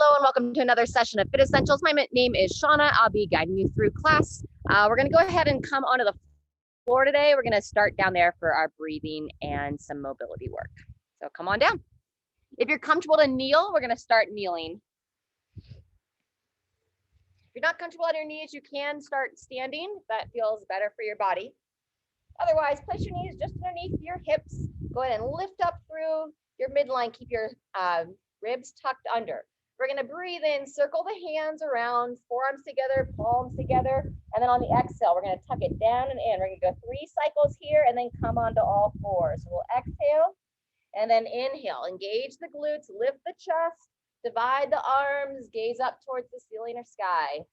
Hello and welcome to another session of Fit Essentials. My name is Shauna. I'll be guiding you through class. We're going to go ahead and come onto the floor today. We're going to start down there for our breathing and some mobility work. So come on down. If you're comfortable to kneel, we're going to start kneeling. If you're not comfortable on your knees, you can start standing. That feels better for your body. Otherwise, place your knees just underneath your hips. Go ahead and lift up through your midline. Keep your ribs tucked under. We're going to breathe in, circle the hands around, forearms together, palms together, and then on the exhale, we're going to tuck it down and in. We're going to go 3 cycles here and then come onto all fours. So we'll exhale and then inhale. Engage the glutes, lift the chest, divide the arms, gaze up towards the ceiling or sky.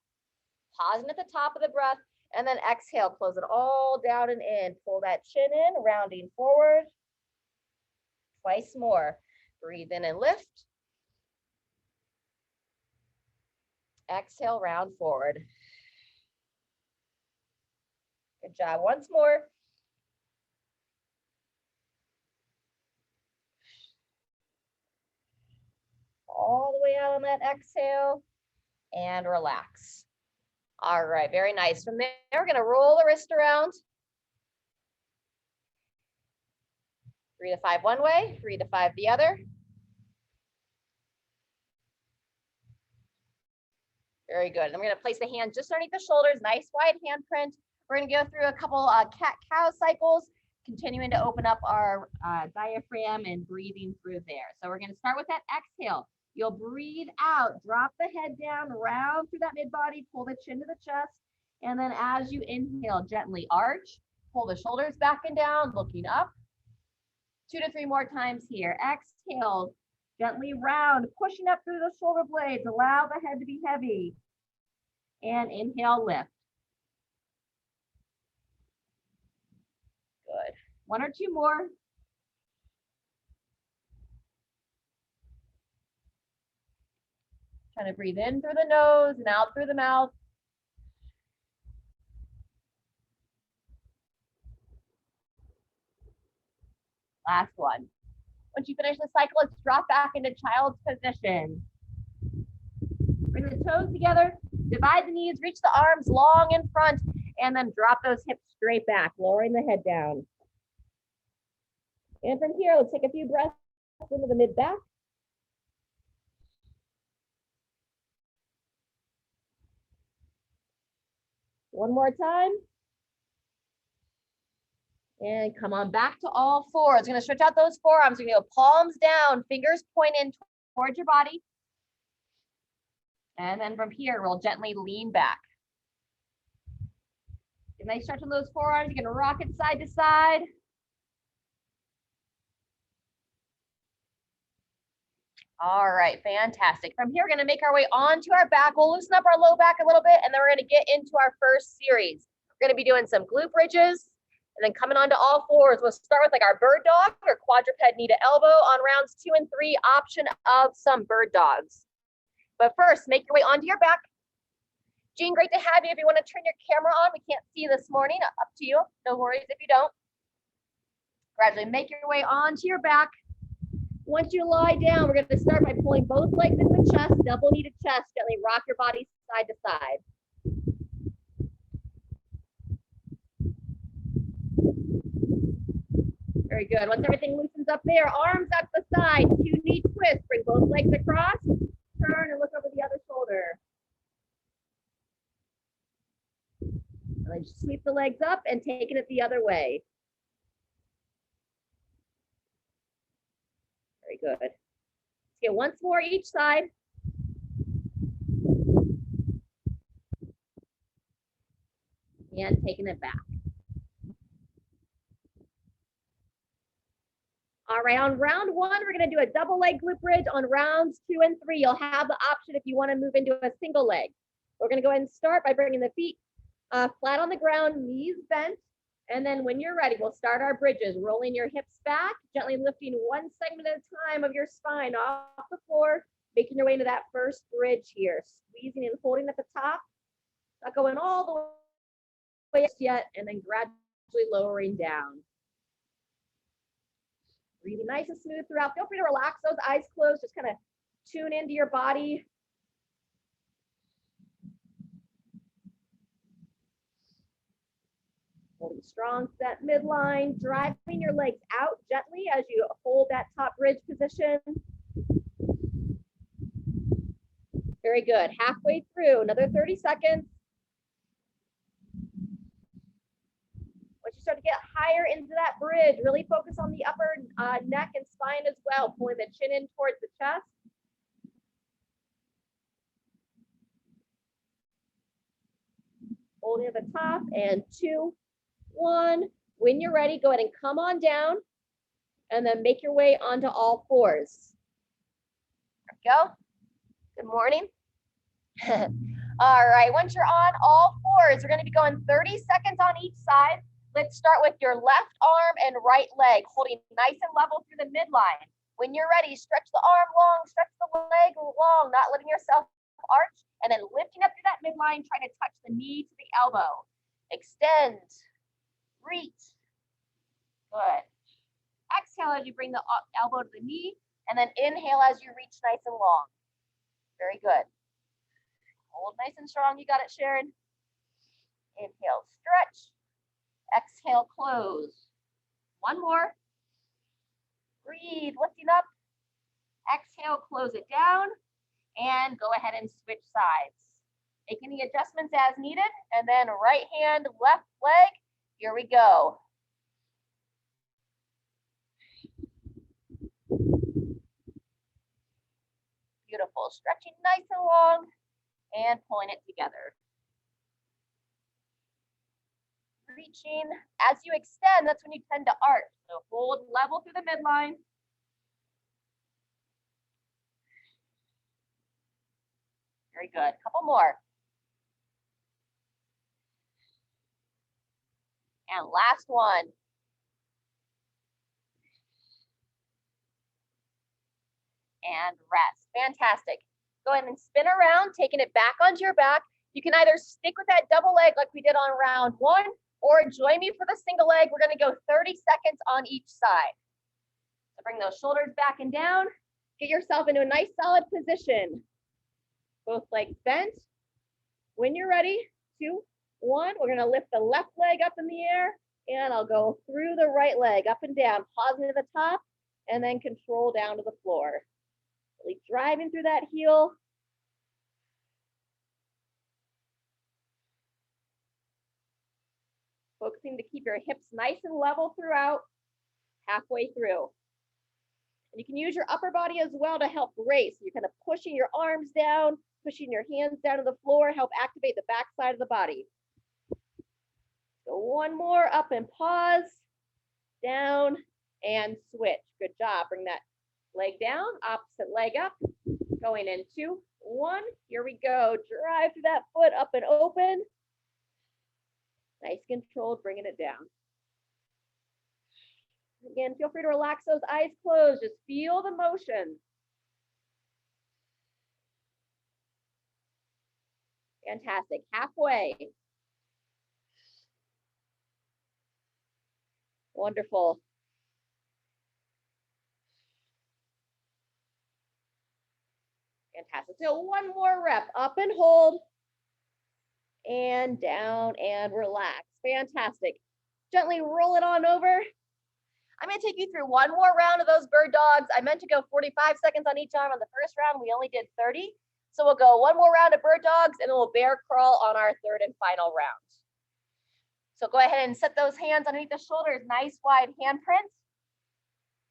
Pausing at the top of the breath, and then exhale, close it all down and in. Pull that chin in, rounding forward. Twice more. Breathe in and lift. Exhale, round forward. Good job. Once more. All the way out on that exhale and relax. All right, very nice. From there, we're going to roll the wrist around. 3 to 5 one way, 3 to 5 the other. Very good. And we're going to place the hands just underneath the shoulders, nice wide handprint. We're going to go through a couple cat-cow cycles, continuing to open up our diaphragm and breathing through there. So we're going to start with that exhale. You'll breathe out, drop the head down, round through that mid-body, pull the chin to the chest. And then as you inhale, gently arch, pull the shoulders back and down, looking up. 2 to 3 more times here. Exhale. Gently round, pushing up through the shoulder blades. Allow the head to be heavy. And inhale, lift. Good. 1 or 2 more. Trying to breathe in through the nose and out through the mouth. Last one. Once you finish the cycle, let's drop back into child's position. Bring the toes together, divide the knees, reach the arms long in front, and then drop those hips straight back, lowering the head down. And from here, let's take a few breaths into the mid-back. One more time. And come on back to all fours. We're going to stretch out those forearms. We're going to go palms down, fingers point in towards your body. And then from here, we'll gently lean back. Get a nice stretch on those forearms. You're going to rock it side to side. All right, fantastic. From here, we're going to make our way onto our back. We'll loosen up our low back a little bit, and then we're going to get into our first series. We're going to be doing some glute bridges. And then coming on to all fours, we'll start with like our bird dog or quadruped knee to elbow on rounds 2 and 3, option of some bird dogs. But first, make your way onto your back. Jean, great to have you. If you want to turn your camera on, we can't see you this morning, up to you. No worries if you don't. Gradually make your way onto your back. Once you lie down, we're going to start by pulling both legs into the chest, double knee to chest, gently rock your body side to side. Very good. Once everything loosens up there, arms up the side, 2 knee twists. Bring both legs across, turn and look over the other shoulder. And then just sweep the legs up and taking it the other way. Very good. Let's get once more each side. And taking it back. All right, on round 1, we're going to do a double leg glute bridge. On rounds 2 and 3, you'll have the option if you want to move into a single leg. We're going to go ahead and start by bringing the feet flat on the ground, knees bent. And then when you're ready, we'll start our bridges, rolling your hips back, gently lifting one segment at a time of your spine off the floor, making your way into that first bridge here, squeezing and holding at the top, not going all the way yet, and then gradually lowering down. Breathing nice and smooth throughout. Feel free to relax those eyes closed. Just kind of tune into your body, Holding strong to that midline, driving your legs out gently as you hold that top bridge position. Very good. Halfway through, another 30 seconds. Once you start to get higher into that bridge, really focus on the upper neck and spine as well, pulling the chin in towards the chest. Holding at the top, and 2, 1. When you're ready, go ahead and come on down, and then make your way onto all fours. There we go. Good morning. All right, once you're on all fours, we're going to be going 30 seconds on each side. Let's start with your left arm and right leg, holding nice and level through the midline. When you're ready, stretch the arm long, stretch the leg long, not letting yourself arch, and then lifting up through that midline, trying to touch the knee to the elbow. Extend, reach. Good. Exhale as you bring the elbow to the knee, and then inhale as you reach nice and long. Very good. Hold nice and strong. You got it, Sharon. Inhale, stretch. Exhale, close. One more. Breathe, lifting up. Exhale, close it down. And go ahead and switch sides. Make any adjustments as needed. And then right hand, left leg. Here we go. Beautiful. Stretching nice and long and pulling it together. Reaching. As you extend, that's when you tend to arch. So hold level through the midline. Very good. Couple more. And last one. And rest. Fantastic. Go ahead and spin around, taking it back onto your back. You can either stick with that double leg like we did on round 1, or join me for the single leg. We're going to go 30 seconds on each side. So bring those shoulders back and down. Get yourself into a nice solid position. Both legs bent. When you're ready, 2, 1, we're going to lift the left leg up in the air, and I'll go through the right leg up and down, pausing to the top, and then control down to the floor. Really driving through that heel. Focusing to keep your hips nice and level throughout, halfway through. And you can use your upper body as well to help brace. You're kind of pushing your arms down, pushing your hands down to the floor, help activate the back side of the body. So one more, up and pause, down and switch. Good job. Bring that leg down, opposite leg up, going in 2, 1. Here we go. Drive through that foot up and open. Nice control, bringing it down. Again, feel free to relax those eyes closed. Just feel the motion. Fantastic. Halfway. Wonderful. Fantastic. So one more rep. Up and hold. And down and relax. Fantastic. Gently roll it on over. I'm going to take you through one more round of those bird dogs. I meant to go 45 seconds on each arm on the first round. We only did 30. So we'll go one more round of bird dogs, and then we'll bear crawl on our third and final round. So go ahead and set those hands underneath the shoulders, nice wide handprints.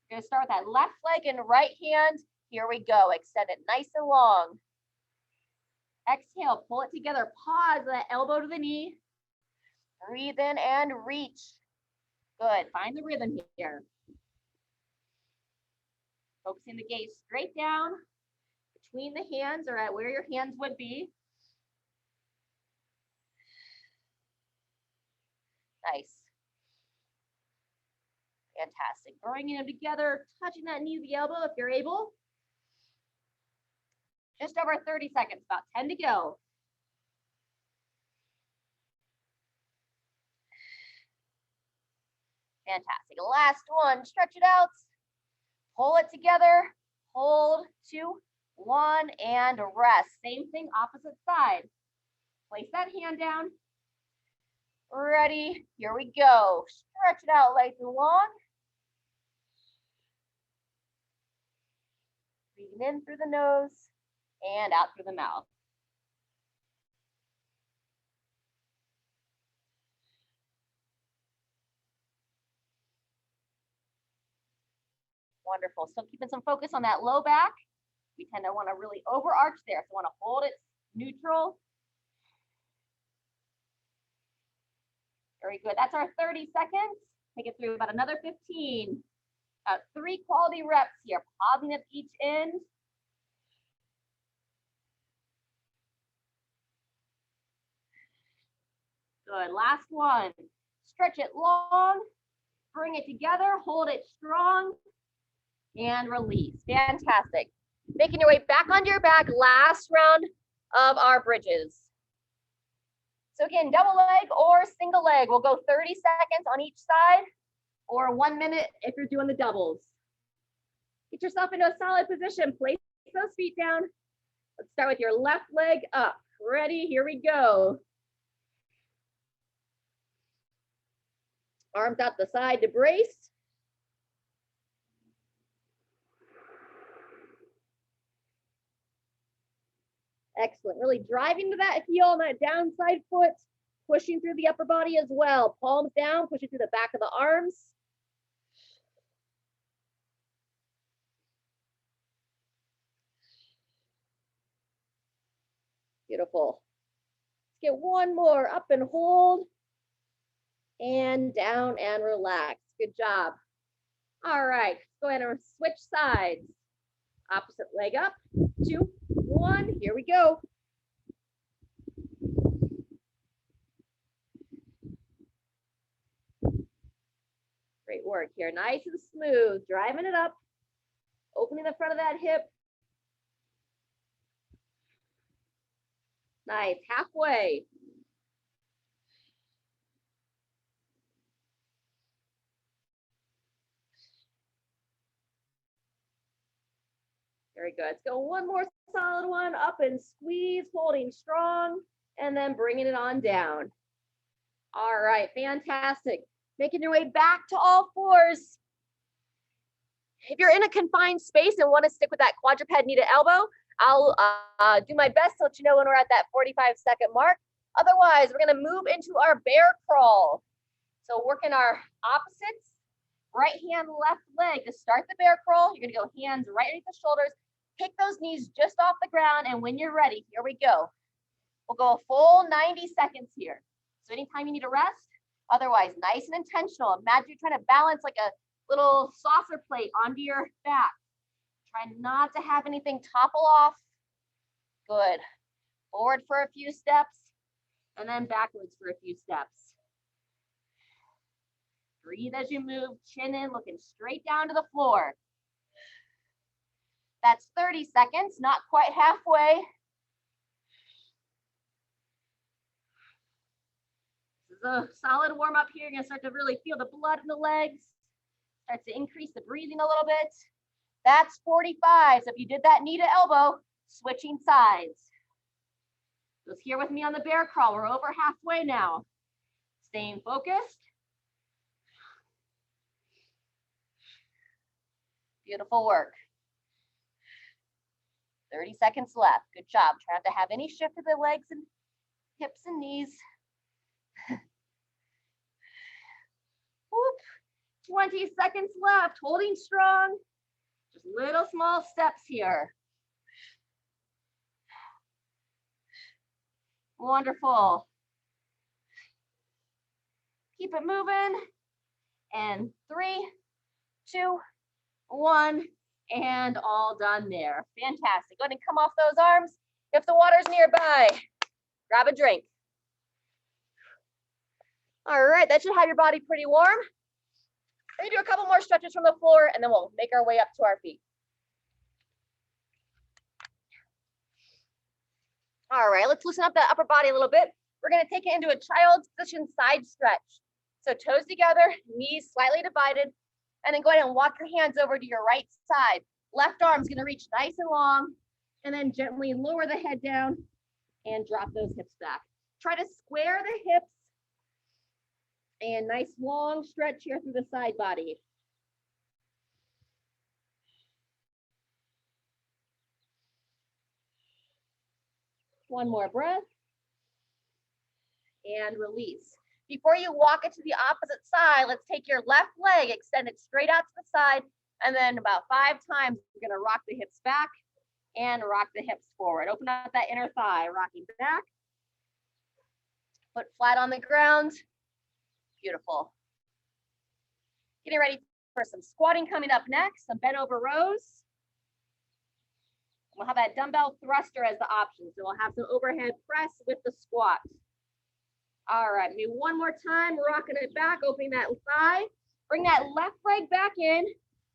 We're going to start with that left leg and right hand. Here we go. Extend it nice and long. Exhale, pull it together. Pause, that elbow to the knee. Breathe in and reach. Good. Find the rhythm here. Focusing the gaze straight down between the hands, or at where your hands would be. Nice. Fantastic. Bringing them together, touching that knee to the elbow if you're able. Just over 30 seconds, about 10 to go. Fantastic. Last one. Stretch it out. Pull it together. Hold. 2, 1, and rest. Same thing, opposite side. Place that hand down. Ready, here we go. Stretch it out nice and long. Breathing in through the nose and out through the mouth. Wonderful. Still keeping some focus on that low back. We tend to want to really overarch there. So want to hold it neutral. Very good. That's our 30 seconds. Take it through about another 15. 3 quality reps here. Pausing at each end. Good. Last one. Stretch it long. Bring it together. Hold it strong. And release. Fantastic. Making your way back onto your back. Last round of our bridges. So again, double leg or single leg. We'll go 30 seconds on each side or 1 minute if you're doing the doubles. Get yourself into a solid position. Place those feet down. Let's start with your left leg up. Ready? Here we go. Arms out the side to brace. Excellent. Really driving to that heel on that downside foot, pushing through the upper body as well. Palms down, pushing through the back of the arms. Beautiful. Let's get one more. Up and hold. And down and relax. Good job. All right. Go ahead and switch sides. Opposite leg up. 2, 1. Here we go. Great work here. Nice and smooth. Driving it up. Opening the front of that hip. Nice. Halfway. Very good. Let's go one more solid one. Up and squeeze, holding strong, and then bringing it on down. All right, fantastic. Making your way back to all fours. If you're in a confined space and want to stick with that quadruped knee to elbow, I'll do my best to let you know when we're at that 45-second mark. Otherwise, we're going to move into our bear crawl. So working our opposites, right hand, left leg to start the bear crawl. You're going to go hands right underneath the shoulders. Kick those knees just off the ground, and when you're ready, here we go. We'll go a full 90 seconds here. So anytime you need a rest, otherwise nice and intentional. Imagine you're trying to balance like a little saucer plate onto your back. Try not to have anything topple off. Good. Forward for a few steps, and then backwards for a few steps. Breathe as you move, chin in, looking straight down to the floor. That's 30 seconds, not quite halfway. This is a solid warm up here. You're gonna start to really feel the blood in the legs. Start to increase the breathing a little bit. That's 45. So if you did that knee to elbow, switching sides. Just here with me on the bear crawl. We're over halfway now. Staying focused. Beautiful work. 30 seconds left. Good job. Try not to have any shift to the legs and hips and knees. Whoop. 20 seconds left. Holding strong. Just little small steps here. Wonderful. Keep it moving. And 3, 2, 1, and all done there. Fantastic. Go ahead and come off those arms. If the water's nearby, grab a drink. All right, that should have your body pretty warm. We're gonna do a couple more stretches from the floor, and then we'll make our way up to our feet. All right, let's loosen up that upper body a little bit. We're gonna take it into a child's position side stretch. So toes together, knees slightly divided, and then go ahead and walk your hands over to your right side. Left arm's gonna reach nice and long, and then gently lower the head down and drop those hips back. Try to square the hips And nice long stretch here through the side body. One more breath. And release. Before you walk it to the opposite side, let's take your left leg, extend it straight out to the side, and then about 5 times, we're gonna rock the hips back and rock the hips forward. Open up that inner thigh, rocking back. Foot flat on the ground. Beautiful. Getting ready for some squatting coming up next, some bent over rows. We'll have that dumbbell thruster as the option. So we'll have some overhead press with the squat. All right, maybe one more time, rocking it back, opening that thigh. Bring that left leg back in,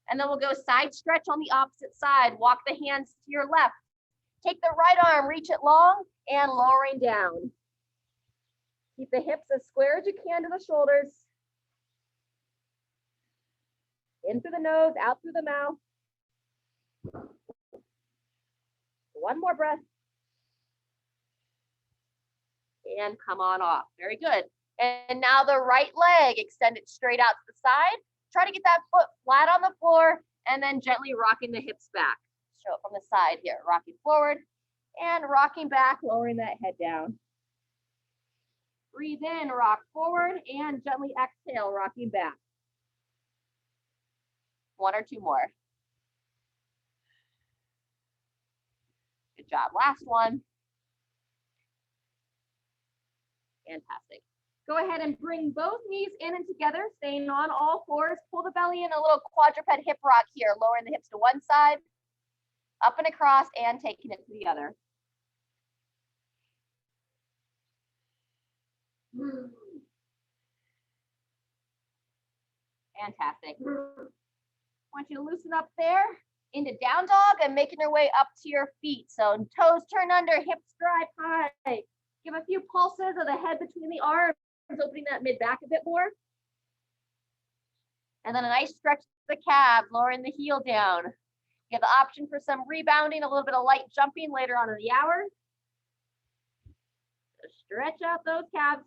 and then we'll go side stretch on the opposite side. Walk the hands to your left. Take the right arm, reach it long, and lowering down. Keep the hips as square as you can to the shoulders. In through the nose, out through the mouth. One more breath. And come on off. Very good. And now the right leg, extend it straight out to the side. Try to get that foot flat on the floor and then gently rocking the hips back. Show it from the side here. Rocking forward and rocking back, lowering that head down. Breathe in, rock forward, and gently exhale, rocking back. 1 or 2 more. Good job. Last one. Fantastic. Go ahead and bring both knees in and together, staying on all fours. Pull the belly in, a little quadruped hip rock here, lowering the hips to one side, up and across, and taking it to the other. Fantastic. I want you to loosen up there into down dog and making your way up to your feet. So toes turn under, hips drive high. Give a few pulses of the head between the arms, opening that mid back a bit more. And then a nice stretch to the calves, lowering the heel down. You have the option for some rebounding, a little bit of light jumping later on in the hour. So stretch out those calves.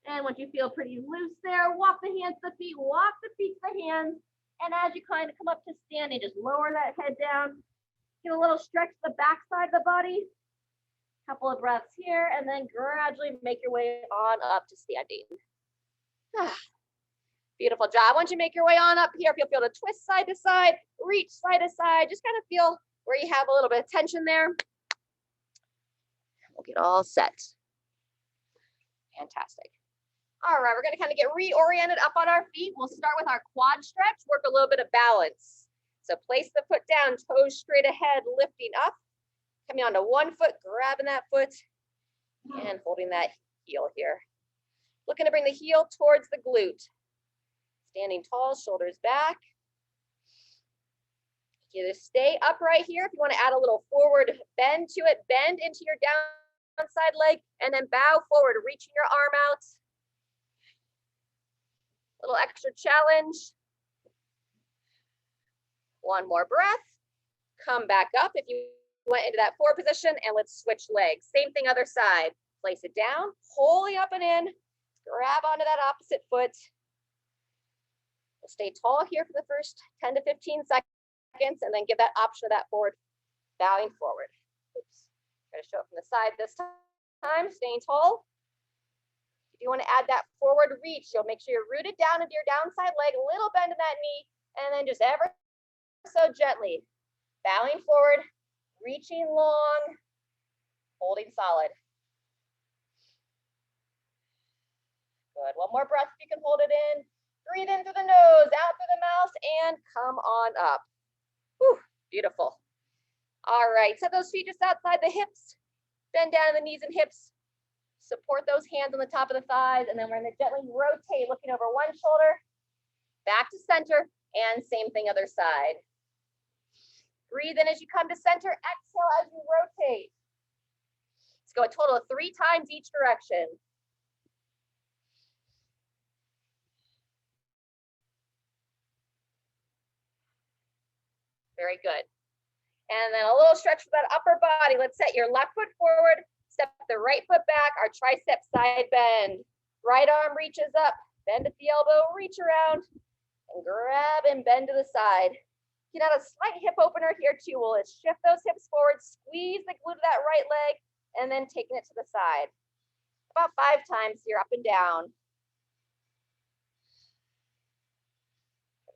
And once you feel pretty loose there, walk the hands to the feet, walk the feet to the hands. And as you kind of come up to standing, just lower that head down. Get a little stretch to the back side of the body. Couple of breaths here, and then gradually make your way on up to standing. Beautiful job. Once you make your way on up here, if you'll feel to twist side to side, reach side to side, just kind of feel where you have a little bit of tension there. We'll get all set. Fantastic. All right, we're going to kind of get reoriented up on our feet. We'll start with our quad stretch, work a little bit of balance. So place the foot down, toes straight ahead, lifting up, coming onto one foot, grabbing that foot, and holding that heel here. Looking to bring the heel towards the glute. Standing tall, shoulders back. You just stay upright here. If you want to add a little forward bend to it, bend into your downside leg, and then bow forward, reaching your arm out. Little extra challenge. One more breath. Come back up if you went into that forward position, and let's switch legs. Same thing, other side. Place it down, wholly up and in. Grab onto that opposite foot. We'll stay tall here for the first 10 to 15 seconds, and then give that option of that forward, bowing forward. Oops. Try to show it from the side this time, staying tall. If you want to add that forward reach, you'll make sure you're rooted down into your downside leg, a little bend in that knee, and then just ever so gently bowing forward, reaching long, holding solid. Good. One more breath if you can hold it in. Breathe in through the nose, out through the mouth, and come on up. Whew, beautiful. All right, set those feet just outside the hips. Bend down the knees and hips. Support those hands on the top of the thighs, and then we're going to gently rotate, looking over one shoulder, back to center, and same thing other side. Breathe in as you come to center, exhale as you rotate. Let's go a total of 3 times each direction. Very good. And then a little stretch for that upper body. Let's set your left foot forward, step the right foot back, our tricep side bend. Right arm reaches up, bend at the elbow, reach around, and grab and bend to the side. Get out a slight hip opener here too. We'll shift those hips forward, squeeze the glute of that right leg, and then taking it to the side. About 5 times here, up and down.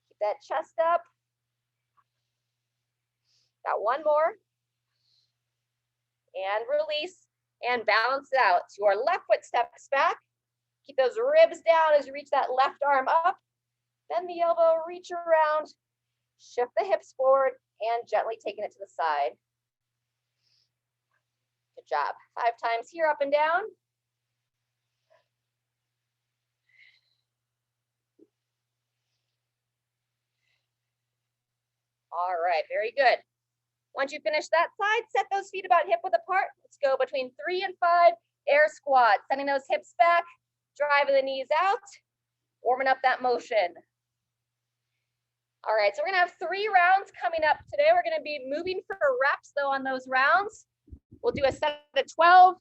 Keep that chest up. Got one more. And release and balance it out. So your left foot steps back. Keep those ribs down as you reach that left arm up. Bend the elbow, reach around, shift the hips forward, and gently taking it to the side. Good job. 5 times here, up and down. All right, very good. Once you finish that side, set those feet about hip width apart. Let's go between 3 and 5, air squat, sending those hips back, driving the knees out, warming up that motion. All right, so we're gonna have 3 rounds coming up today. We're gonna be moving for reps though on those rounds. We'll do a set of 12,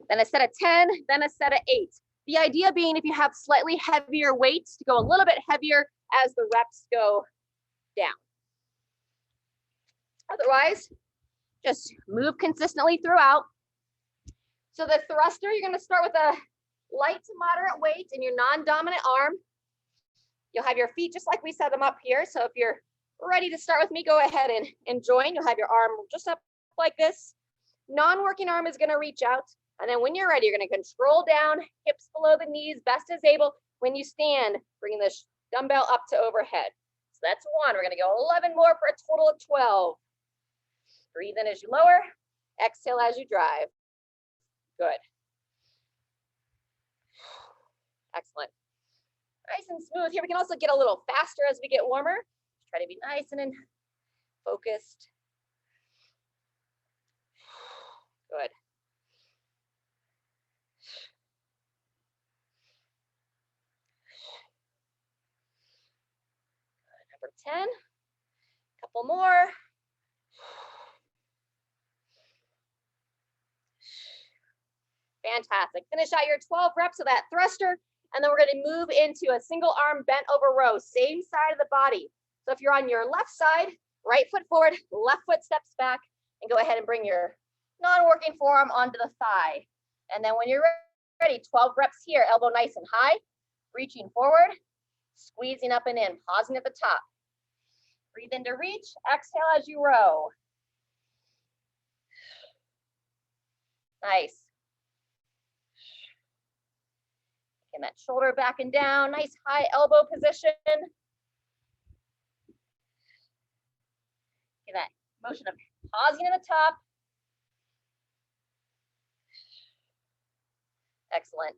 then a set of 10, then a set of 8. The idea being if you have slightly heavier weights to go a little bit heavier as the reps go down. Otherwise, just move consistently throughout. So the thruster, you're gonna start with a light to moderate weight in your non-dominant arm. You'll have your feet just like we set them up here. So if you're ready to start with me, go ahead and join. You'll have your arm just up like this. Non-working arm is gonna reach out. And then when you're ready, you're gonna control down, hips below the knees, best as able. When you stand, bringing the dumbbell up to overhead. So that's 1. We're gonna go 11 more for a total of 12. Breathe in as you lower, exhale as you drive. Good. Excellent. Nice and smooth. Here we can also get a little faster as we get warmer. Try to be nice and focused. Good. Good. Number 10. Couple more. Fantastic. Finish out your 12 reps of that thruster, and then we're going to move into a single arm bent over row, same side of the body. So if you're on your left side, right foot forward, left foot steps back, and go ahead and bring your non-working forearm onto the thigh. And then when you're ready, 12 reps here, elbow nice and high, reaching forward, squeezing up and in, pausing at the top. Breathe in to reach, exhale as you row. Nice. And that shoulder back and down, nice high elbow position. Get that motion of pausing at the top. Excellent.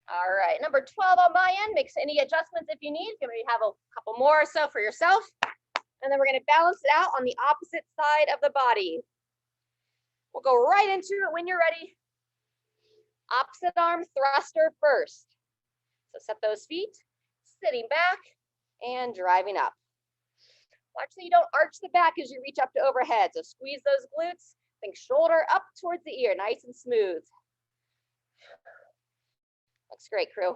All right, number 12 on my end, make any adjustments if you need. Maybe have a couple more or so for yourself. And then we're gonna balance it out on the opposite side of the body. We'll go right into it when you're ready. Opposite arm thruster first. So set those feet, sitting back and driving up. Watch so you don't arch the back as you reach up to overhead. So squeeze those glutes, think shoulder up towards the ear, nice and smooth. Looks great, crew.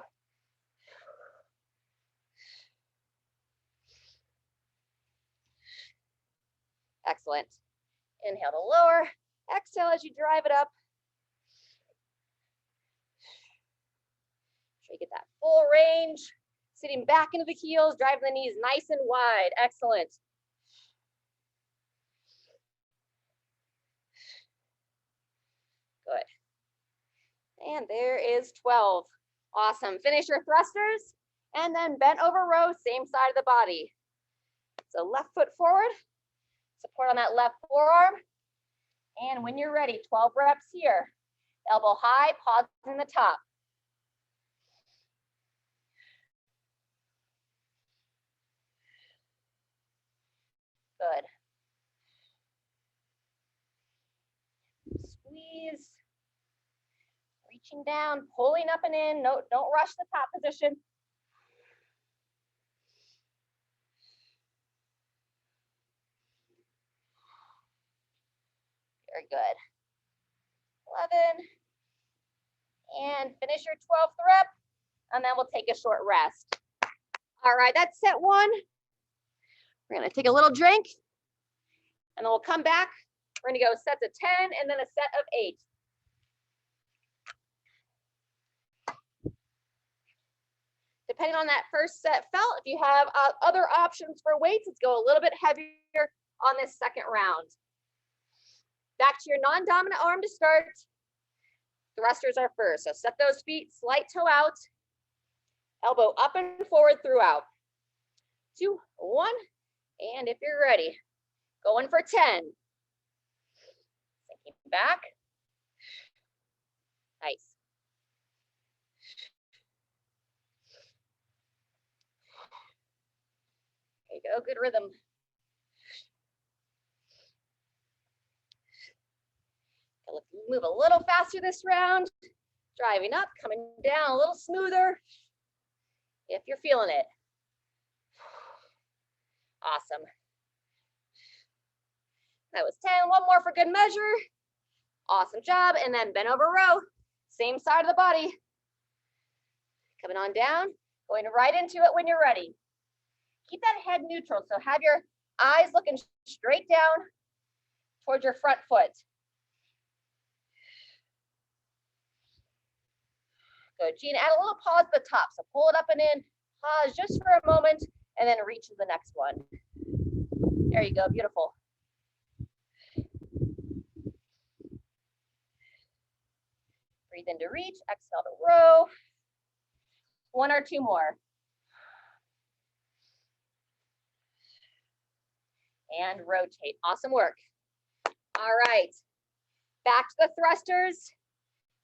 Excellent. Inhale to lower, exhale as you drive it up. Make sure you get that full range. Sitting back into the heels, driving the knees nice and wide. Excellent. Good. And there is 12. Awesome. Finish your thrusters and then bent over row, same side of the body. So left foot forward, support on that left forearm. And when you're ready, 12 reps here. Elbow high, pause in the top. Good. Squeeze. Reaching down, pulling up and in. No, don't rush the top position. Very good. 11. And finish your 12th rep. And then we'll take a short rest. All right, that's set 1. We're gonna take a little drink. And then we'll come back. We're gonna go sets of 10 and then a set of 8. Depending on that first set felt, if you have other options for weights, let's go a little bit heavier on this second round. Back to your non-dominant arm to start. Thrusters are first, so set those feet, slight toe out, elbow up and forward throughout. 2, 1, and if you're ready, going for 10. Sinking back. Nice. There you go, good rhythm. Let's move a little faster this round. Driving up, coming down a little smoother if you're feeling it. Awesome. That was 10. One more for good measure. Awesome job. And then bend over row. Same side of the body. Coming on down. Going right into it when you're ready. Keep that head neutral. So have your eyes looking straight down towards your front foot. Good. Gene, add a little pause at the top. So pull it up and in. Pause just for a moment and then reach to the next one. There you go. Beautiful. Breathe in to reach. Exhale to row. 1 or 2 more. And rotate. Awesome work. All right. Back to the thrusters.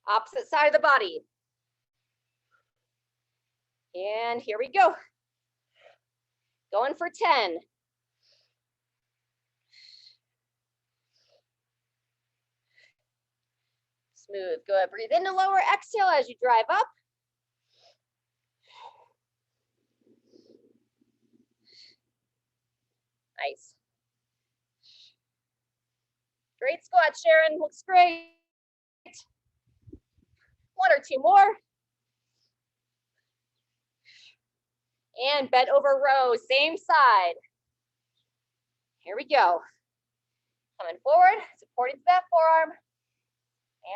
Opposite side of the body. And here we go. Going for 10. Smooth. Good. Breathe in to lower. Exhale as you drive up. Nice. Great squat, Sharon. Looks great. 1 or 2 more. And bend over row, same side. Here we go. Coming forward, supporting to that forearm.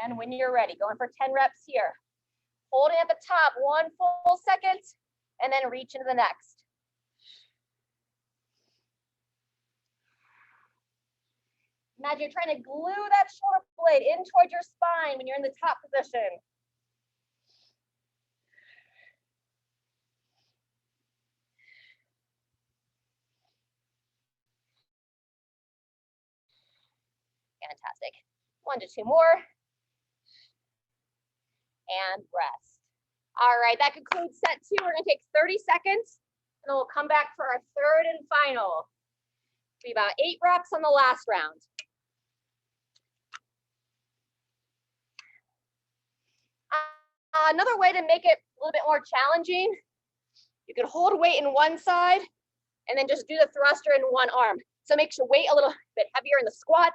And when you're ready, going for 10 reps here. Holding at the top, 1 full second, and then reach into the next. Imagine you're trying to glue that shoulder blade in towards your spine when you're in the top position. Fantastic. 1 to 2 more. And rest. All right, that concludes set 2. We're gonna take 30 seconds and then we'll come back for our third and final. It'll be about 8 reps on the last round. Another way to make it a little bit more challenging, you could hold weight in one side and then just do the thruster in one arm. So make your weight a little bit heavier in the squat,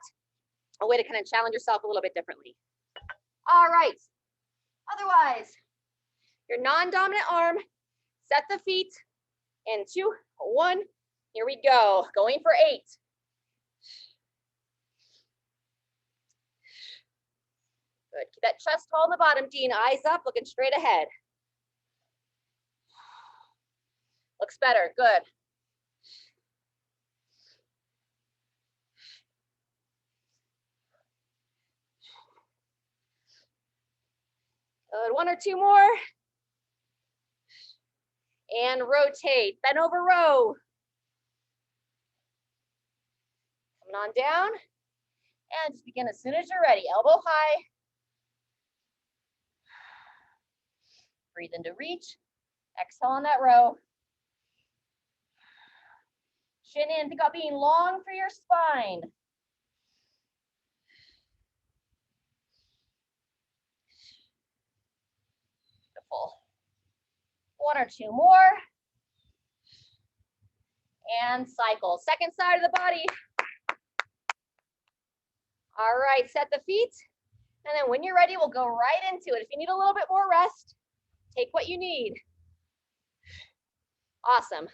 a way to kind of challenge yourself a little bit differently. All right. Otherwise, your non-dominant arm, set the feet in 2, 1. Here we go. Going for 8. Good. Keep that chest tall on the bottom, Dean. Eyes up, looking straight ahead. Looks better. Good. Good. 1 or 2 more. And rotate. Bend over row. Coming on down. And just begin as soon as you're ready. Elbow high. Breathe in to reach. Exhale on that row. Shin in. Think about being long for your spine. Beautiful. 1 or 2 more. And cycle. Second side of the body. All right, set the feet. And then when you're ready, we'll go right into it. If you need a little bit more rest, take what you need. Awesome.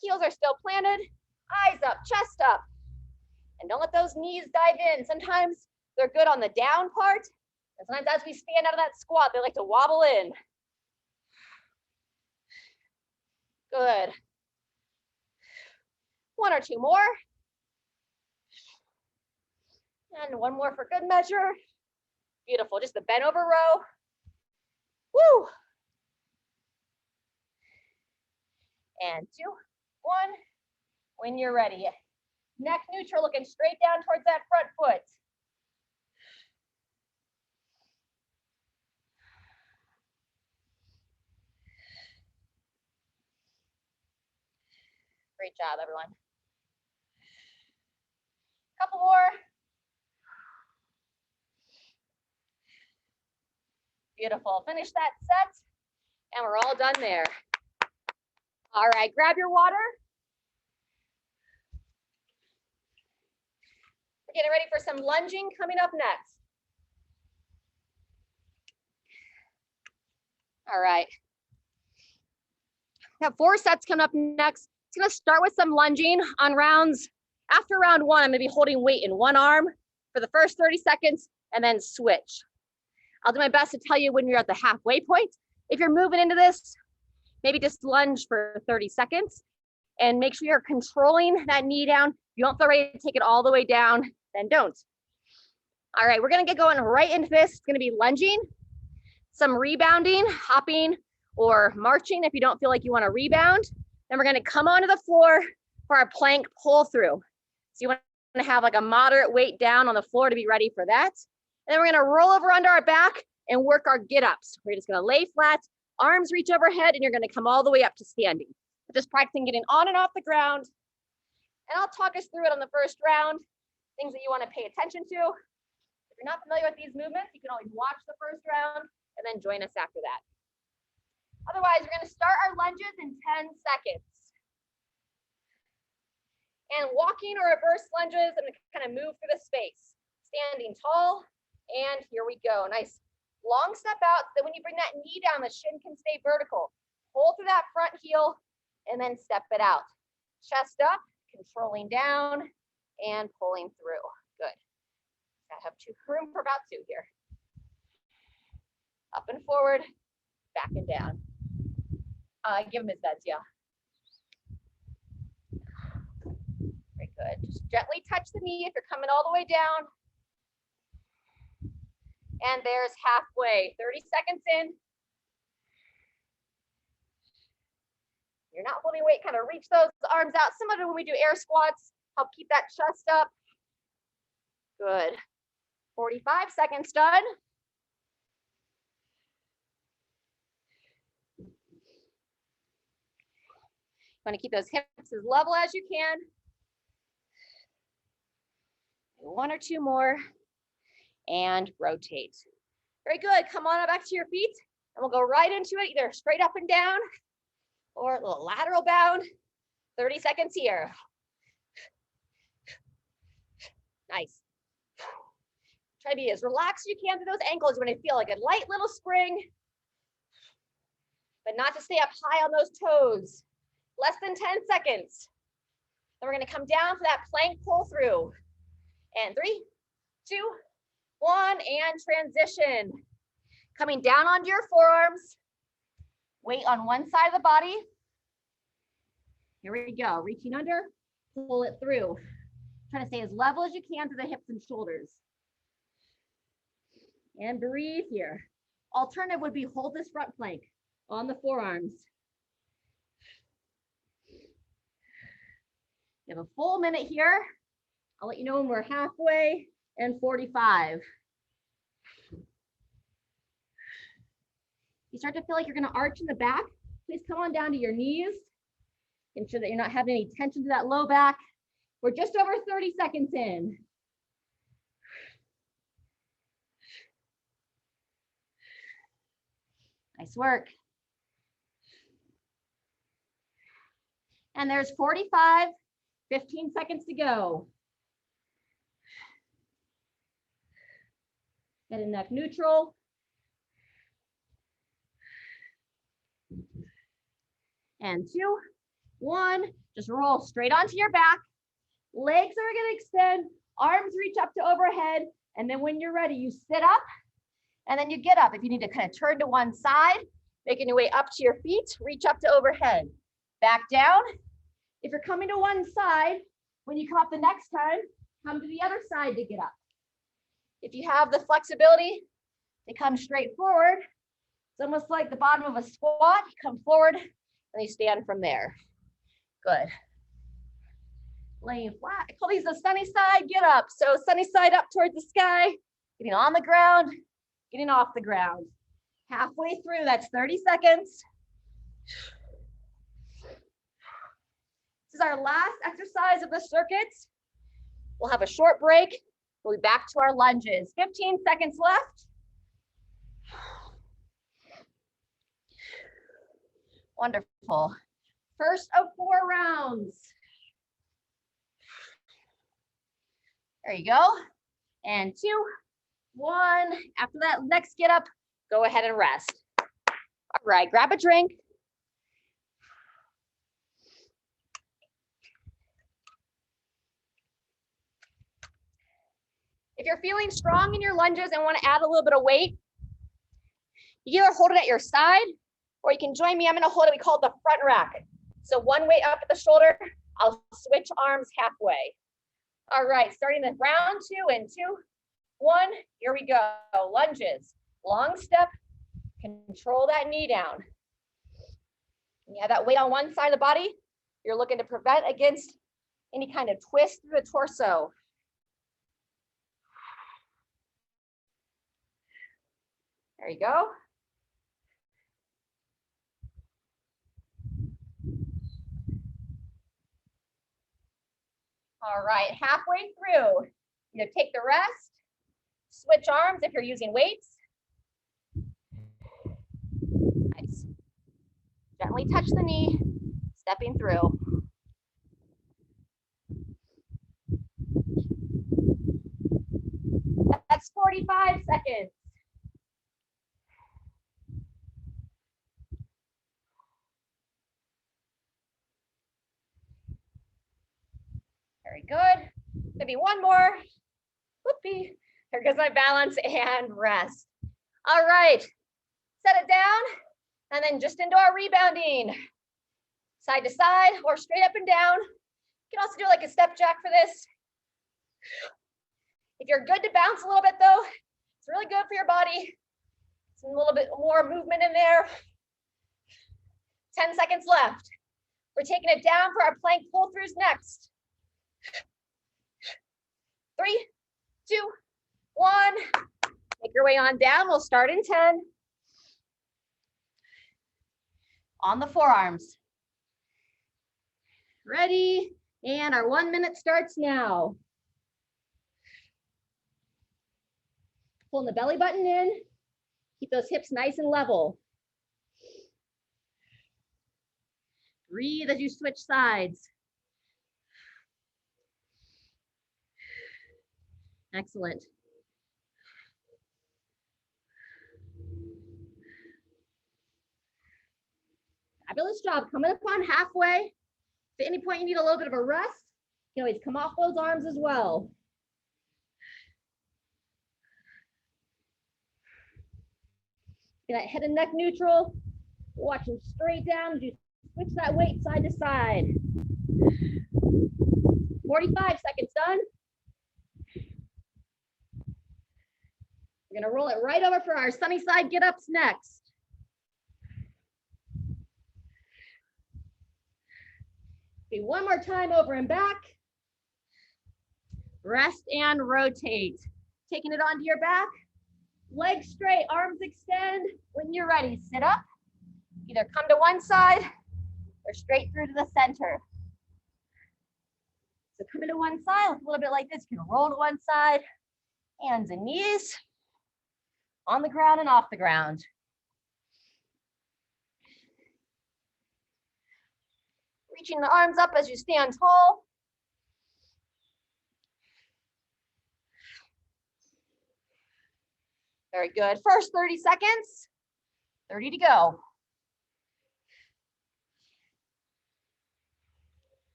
Heels are still planted, eyes up, chest up. And don't let those knees dive in. Sometimes they're good on the down part. And sometimes as we stand out of that squat, they like to wobble in. Good. One or two more. And one more for good measure. Beautiful, just the bent over row. Woo! And 2, 1. When you're ready. Neck neutral, looking straight down towards that front foot. Great job, everyone. Couple more. Beautiful. Finish that set, and we're all done there. All right, grab your water. We're getting ready for some lunging coming up next. All right. We have 4 sets coming up next. It's gonna start with some lunging on rounds. After round 1, I'm gonna be holding weight in one arm for the first 30 seconds and then switch. I'll do my best to tell you when you're at the halfway point. If you're moving into this, maybe just lunge for 30 seconds and make sure you're controlling that knee down. If you don't feel ready to take it all the way down, then don't. All right, we're gonna get going right into this. It's gonna be lunging, some rebounding, hopping, or marching if you don't feel like you wanna rebound. Then we're gonna come onto the floor for our plank pull through. So you wanna have like a moderate weight down on the floor to be ready for that. And then we're gonna roll over under our back and work our get-ups. We're just gonna lay flat, arms reach overhead, and you're gonna come all the way up to standing. Just practicing getting on and off the ground. And I'll talk us through it on the first round, things that you wanna pay attention to. If you're not familiar with these movements, you can always watch the first round and then join us after that. Otherwise, we're gonna start our lunges in 10 seconds. And walking or reverse lunges, I'm gonna kind of move through the space. Standing tall, and here we go. Nice long step out, so that when you bring that knee down, the shin can stay vertical. Pull through that front heel, and then step it out. Chest up, controlling down, and pulling through. Good. I have room for about 2 here. Up and forward, back and down. Give him his beds, yeah. Very good. Just gently touch the knee if you're coming all the way down. And there's halfway, 30 seconds in. You're not holding weight, kind of reach those arms out. Similar to when we do air squats, help keep that chest up. Good. 45 seconds done. You want to keep those hips as level as you can. 1 or 2 more. And rotate. Very good. Come on back to your feet, and we'll go right into it, either straight up and down or a little lateral bound. 30 seconds here. Nice. Try to be as relaxed as you can through those ankles. You want to feel like a light little spring, but not to stay up high on those toes. Less than 10 seconds. Then we're going to come down for that plank pull through. And 3, 2, 1, and transition. Coming down onto your forearms. Weight on one side of the body. Here we go. Reaching under, pull it through. Try to stay as level as you can through the hips and shoulders. And breathe here. Alternative would be hold this front plank on the forearms. You have a full minute here. I'll let you know when we're halfway, and 45. You start to feel like you're going to arch in the back. Please come on down to your knees. Ensure that you're not having any tension to that low back. We're just over 30 seconds in. Nice work. And there's 45, 15 seconds to go. Head and neck neutral. And 2, 1, just roll straight onto your back. Legs are gonna extend, arms reach up to overhead, and then when you're ready, you sit up, and then you get up. If you need to kind of turn to one side, making your way up to your feet, reach up to overhead. Back down. If you're coming to one side, when you come up the next time, come to the other side to get up. If you have the flexibility to come straight forward, it's almost like the bottom of a squat. You come forward, and you stand from there. Good. Laying flat. I call these the Sunnyside get up. So Sunnyside up towards the sky, getting on the ground, getting off the ground. Halfway through, that's 30 seconds. This is our last exercise of the circuit. We'll have a short break. We'll be back to our lunges. 15 seconds left. Wonderful. First of 4 rounds. There you go. And 2, 1. After that next get up, go ahead and rest. All right, grab a drink. If you're feeling strong in your lunges and want to add a little bit of weight, you either hold it at your side or you can join me. I'm going to hold it. We call it the front rack. So one weight up at the shoulder. I'll switch arms halfway. All right, starting the round 2 and 2, 1. Here we go. Lunges. Long step. Control that knee down. You have that weight on one side of the body. You're looking to prevent against any kind of twist through the torso. There you go. All right, halfway through, either take the rest, switch arms if you're using weights. Nice. Gently touch the knee, stepping through. That's 45 seconds. Very good. Maybe one more. Whoopee. Here goes my balance and rest. All right. Set it down and then just into our rebounding. Side to side or straight up and down. You can also do like a step jack for this. If you're good to bounce a little bit though, it's really good for your body. Some a little bit more movement in there. 10 seconds left. We're taking it down for our plank pull-throughs next. 3, 2, 1. Make your way on down. We'll start in 10. On the forearms. Ready? And our 1 minute starts now. Pulling the belly button in. Keep those hips nice and level. Breathe as you switch sides. Excellent. Fabulous job. Coming up on halfway. If at any point you need a little bit of a rest, you can always come off those arms as well. Get that head and neck neutral. Watching straight down as you switch that weight side to side. 45 seconds done. We're gonna roll it right over for our Sunnyside get-ups next. Okay, one more time over and back. Rest and rotate. Taking it onto your back. Legs straight, arms extend. When you're ready, sit up. Either come to one side or straight through to the center. So coming to one side, a little bit like this. You can roll to one side, hands and knees. On the ground and off the ground. Reaching the arms up as you stand tall. Very good. First 30 seconds, 30 to go.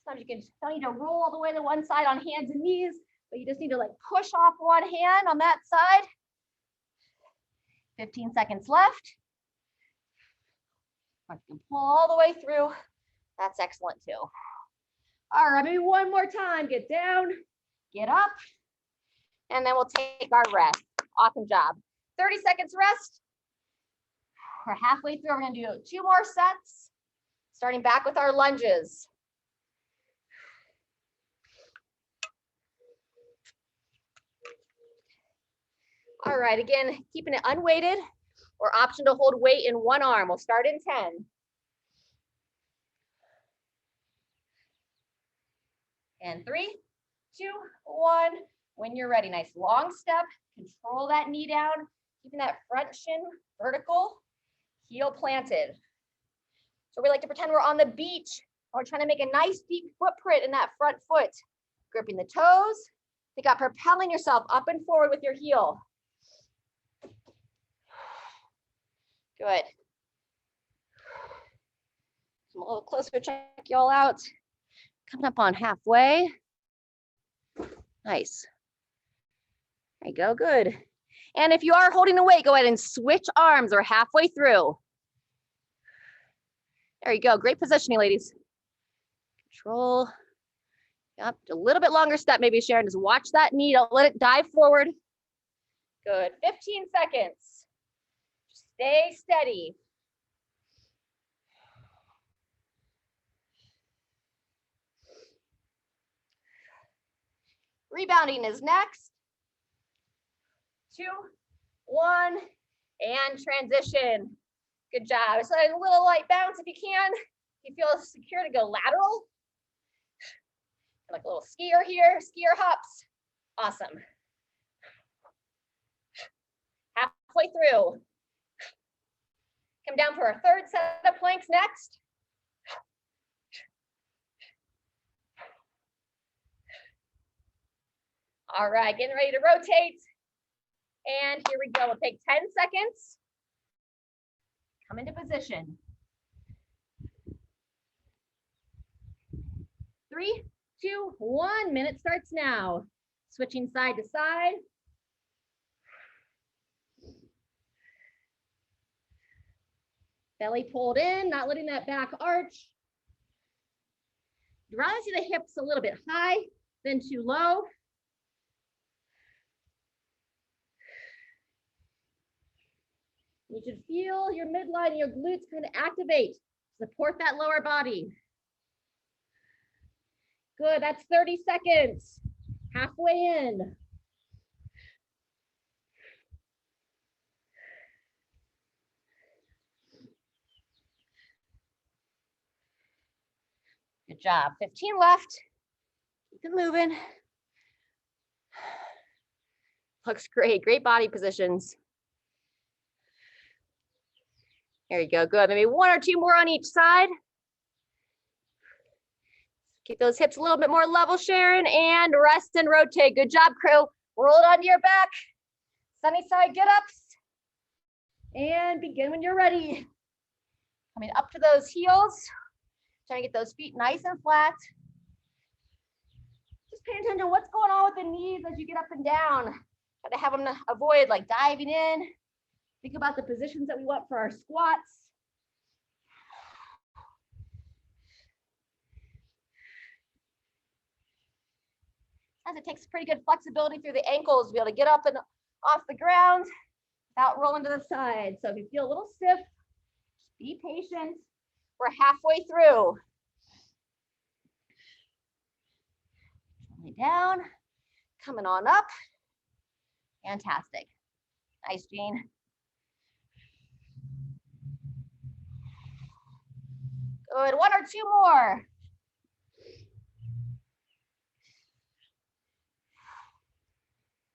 Sometimes you don't need to roll all the way to one side on hands and knees, but you just need to like push off one hand on that side. 15 seconds left. You can pull all the way through. That's excellent too. All right, maybe one more time. Get down, get up, and then we'll take our rest. Awesome job. 30 seconds rest. We're halfway through. We're going to do 2 more sets, starting back with our lunges. All right, again, keeping it unweighted or option to hold weight in one arm. We'll start in 10. And 3, 2, 1. When you're ready, nice long step. Control that knee down, keeping that front shin vertical, heel planted. So we like to pretend we're on the beach. We're trying to make a nice deep footprint in that front foot. Gripping the toes. Think about propelling yourself up and forward with your heel. Good. Come a little closer, check y'all out. Coming up on halfway. Nice. There you go, good. And if you are holding the weight, go ahead and switch arms. We're halfway through. There you go, great positioning, ladies. Control. Yep, a little bit longer step, maybe Sharon, just watch that knee, don't let it dive forward. Good, 15 seconds. Stay steady. Rebounding is next. 2, 1, and transition. Good job. So a little light bounce if you can. If you feel secure to go lateral. Like a little skier here, skier hops. Awesome. Halfway through. Come down for our 3rd set of planks next. All right, getting ready to rotate. And here we go. We'll take 10 seconds. Come into position. 3, 2, 1. Minute starts now. Switching side to side. Belly pulled in, not letting that back arch. You'd rather see the hips a little bit high than too low. You should feel your midline and your glutes kind of activate. Support that lower body. Good, that's 30 seconds. Halfway in. Good job. 15 left. Keep it moving. Looks great. Great body positions. There you go. Good. Maybe 1 or 2 more on each side. Keep those hips a little bit more level, Sharon, and rest and rotate. Good job, crew. Roll it onto your back. Sunnyside get-ups. And begin when you're ready. Coming up to those heels. Trying to get those feet nice and flat. Just pay attention to what's going on with the knees as you get up and down. Try to have them avoid like diving in. Think about the positions that we want for our squats. As it takes pretty good flexibility through the ankles to be able to get up and off the ground without rolling to the side. So if you feel a little stiff, just be patient. We're halfway through. Lay down, coming on up. Fantastic. Nice, Jean. Good, 1 or 2 more.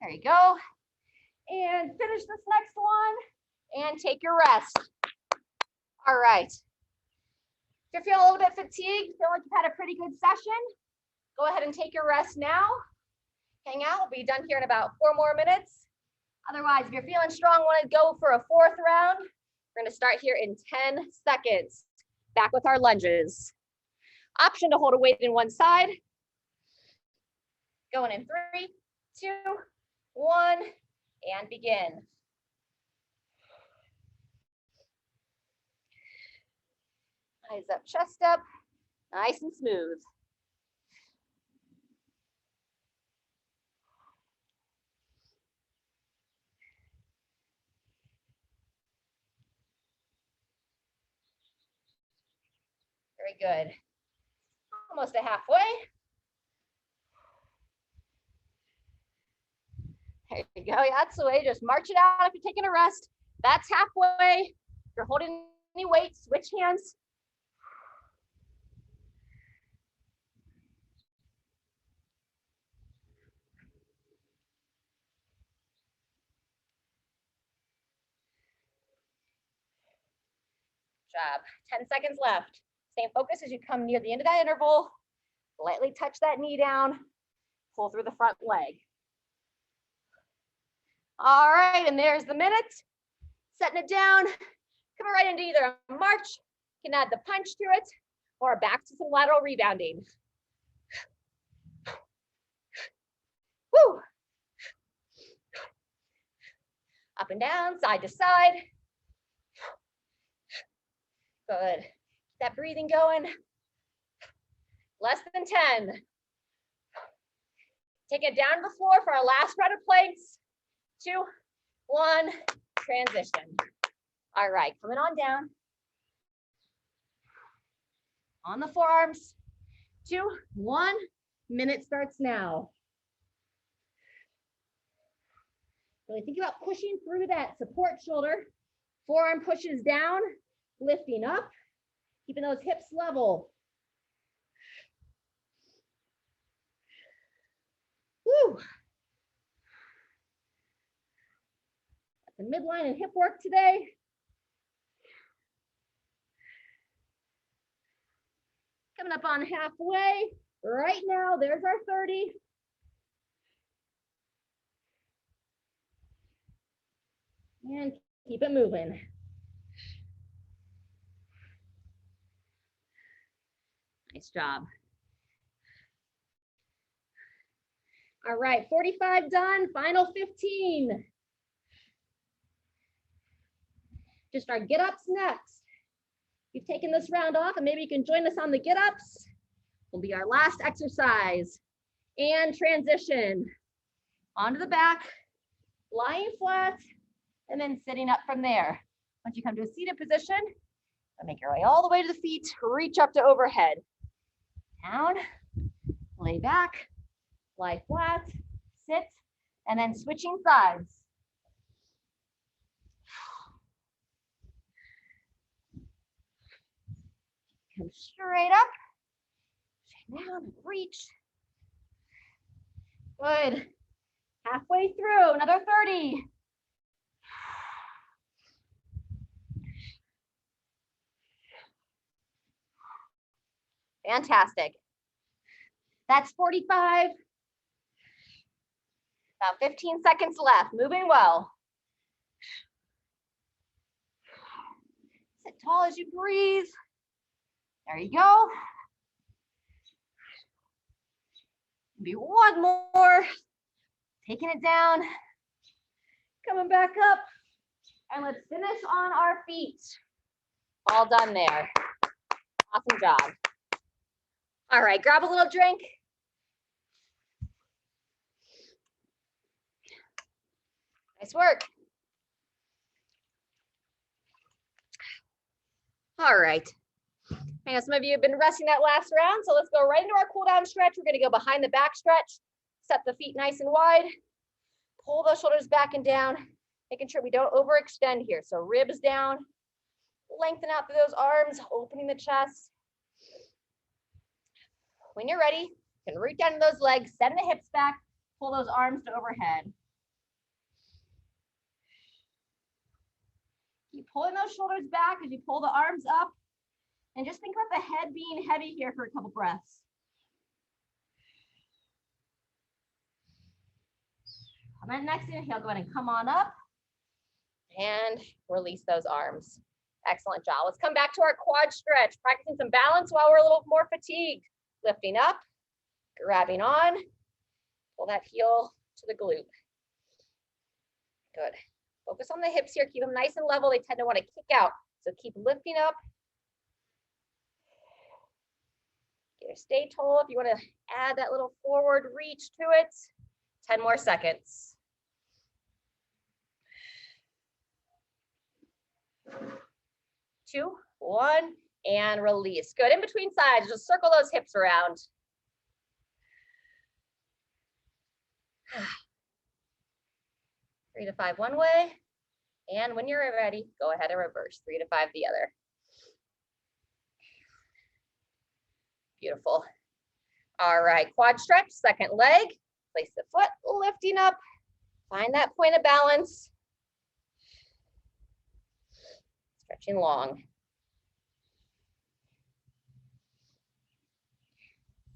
There you go. And finish this next one and take your rest. All right. If you're feeling a little bit fatigued, feel like you've had a pretty good session, go ahead and take your rest now. Hang out, we'll be done here in about 4 more minutes. Otherwise, if you're feeling strong, want to go for a fourth round, we're going to start here in 10 seconds. Back with our lunges. Option to hold a weight in one side. Going in 3, 2, 1, and begin. Eyes up, chest up, nice and smooth. Very good. Almost a halfway. There you go. That's the way. Just march it out if you're taking a rest. That's halfway. If you're holding any weight, switch hands. Job. 10 seconds left. Stay focused as you come near the end of that interval. Lightly touch that knee down. Pull through the front leg. All right, and there's the minute. Setting it down. Coming right into either a march. You can add the punch to it or back to some lateral rebounding. Woo. Up and down, side to side. Good. Keep that breathing going. Less than 10. Take it down to the floor for our last round of planks. 2, 1, transition. All right, coming on down. On the forearms. 2, 1, minute starts now. Really think about pushing through that support shoulder. Forearm pushes down, lifting up, keeping those hips level. Woo. The midline and hip work today. Coming up on halfway. Right now, there's our 30. And keep it moving. Nice job. All right, 45 done, final 15. Just our get-ups next. You've taken this round off and maybe you can join us on the get-ups. Will be our last exercise. And transition. Onto the back, lying flat, and then sitting up from there. Once you come to a seated position, make your way all the way to the feet, reach up to overhead. Down, lay back, lie flat, sit, and then switching sides. Come straight up, straight down, and reach. Good. Halfway through, another 30. Fantastic. That's 45. About 15 seconds left, moving well. Sit tall as you breathe. There you go. Maybe one more. Taking it down. Coming back up. And let's finish on our feet. All done there. Awesome job. All right, grab a little drink. Nice work. All right. I know some of you have been resting that last round, so let's go right into our cool down stretch. We're going to go behind the back stretch, set the feet nice and wide, pull those shoulders back and down, making sure we don't overextend here. So ribs down, lengthen out through those arms, opening the chest. When you're ready, you can reach down to those legs, send the hips back, pull those arms to overhead. Keep pulling those shoulders back as you pull the arms up. And just think about the head being heavy here for a couple breaths. On that next inhale, go ahead and come on up and release those arms. Excellent job. Let's come back to our quad stretch, practicing some balance while we're a little more fatigued. Lifting up, grabbing on, pull that heel to the glute. Good. Focus on the hips here. Keep them nice and level. They tend to want to kick out. So keep lifting up. Either stay tall if you want to add that little forward reach to it. 10 more seconds. 2, 1, and release. Good. In between sides, just circle those hips around. 3 to 5 one way. And when you're ready, go ahead and reverse. 3 to 5 the other. Beautiful. All right, quad stretch, second leg. Place the foot, lifting up. Find that point of balance. Stretching long.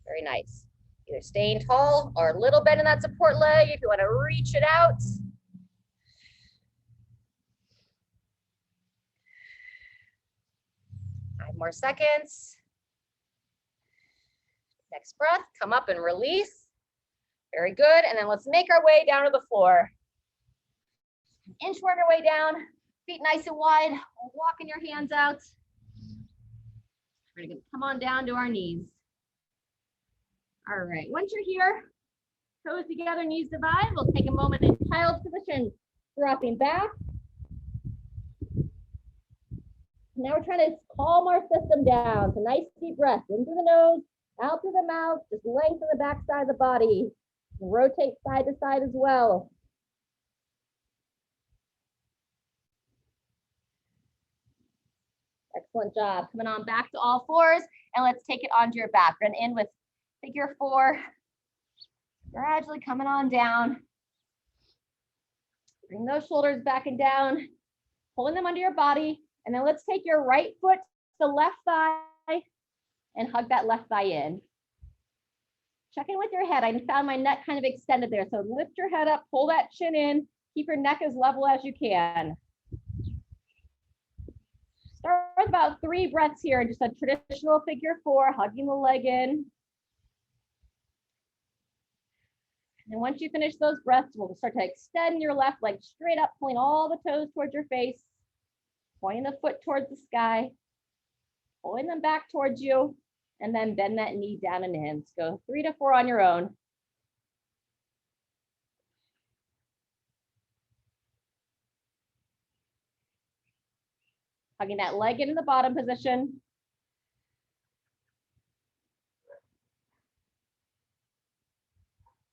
Very nice. Either staying tall or a little bend in that support leg if you want to reach it out. Five more seconds. Next breath, come up and release. Very good. And then let's make our way down to the floor. Inchworm your way down, feet nice and wide, walking your hands out. We're gonna come on down to our knees. All right, once you're here, toes together, knees divide. We'll take a moment in child's position, dropping back. Now we're trying to calm our system down. So nice deep breath in through the nose, out through the mouth, just lengthen the back side of the body. Rotate side to side as well. Excellent job. Coming on back to all fours, and let's take it onto your back. Run in with figure 4. Gradually coming on down. Bring those shoulders back and down, pulling them under your body. And then let's take your right foot to the left thigh and hug that left thigh in. Check in with your head. I found my neck kind of extended there. So lift your head up, pull that chin in, keep your neck as level as you can. Start with about 3 breaths here, just a traditional figure 4, hugging the leg in. And once you finish those breaths, we'll start to extend your left leg straight up, pulling all the toes towards your face, pointing the foot towards the sky, pulling them back towards you, and then bend that knee down and in. So go 3 to 4 on your own. Hugging that leg into the bottom position.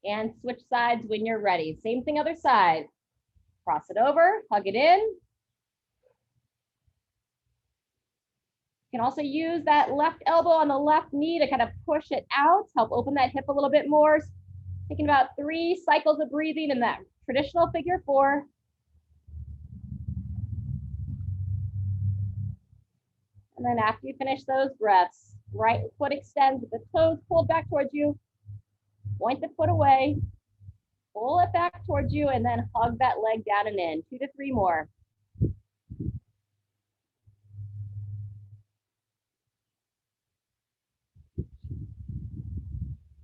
And switch sides when you're ready. Same thing other side. Cross it over, hug it in. You can also use that left elbow on the left knee to kind of push it out, help open that hip a little bit more. Taking about 3 cycles of breathing in that traditional figure 4. And then after you finish those breaths, right foot extends with the toes pulled back towards you. Point the foot away, pull it back towards you, and then hug that leg down and in. 2 to 3 more.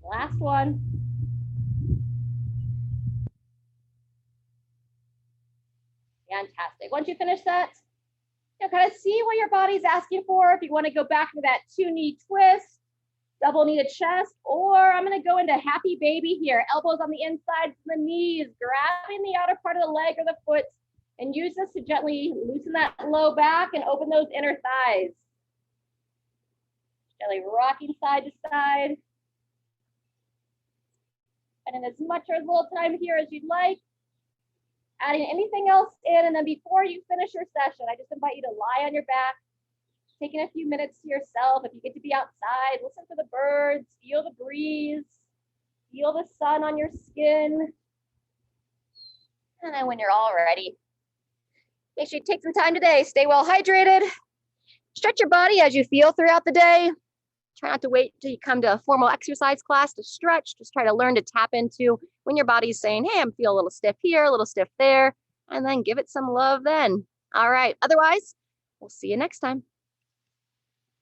Last one. Fantastic. Once you finish that, kind of see what your body's asking for. If you want to go back to that 2-knee twist, double knee to chest, or I'm going to go into happy baby here. Elbows on the insides of the knees, grabbing the outer part of the leg or the foot, and use this to gently loosen that low back and open those inner thighs. Gently rocking side to side. And in as much or as little time here as you'd like, adding anything else in, and then before you finish your session, I just invite you to lie on your back, taking a few minutes to yourself. If you get to be outside, listen to the birds, feel the breeze, feel the sun on your skin. And then when you're all ready, make sure you take some time today, stay well hydrated, stretch your body as you feel throughout the day. Try not to wait till you come to a formal exercise class to stretch. Just try to learn to tap into when your body's saying, hey, I'm feeling a little stiff here, a little stiff there, and then give it some love then. All right. Otherwise, we'll see you next time.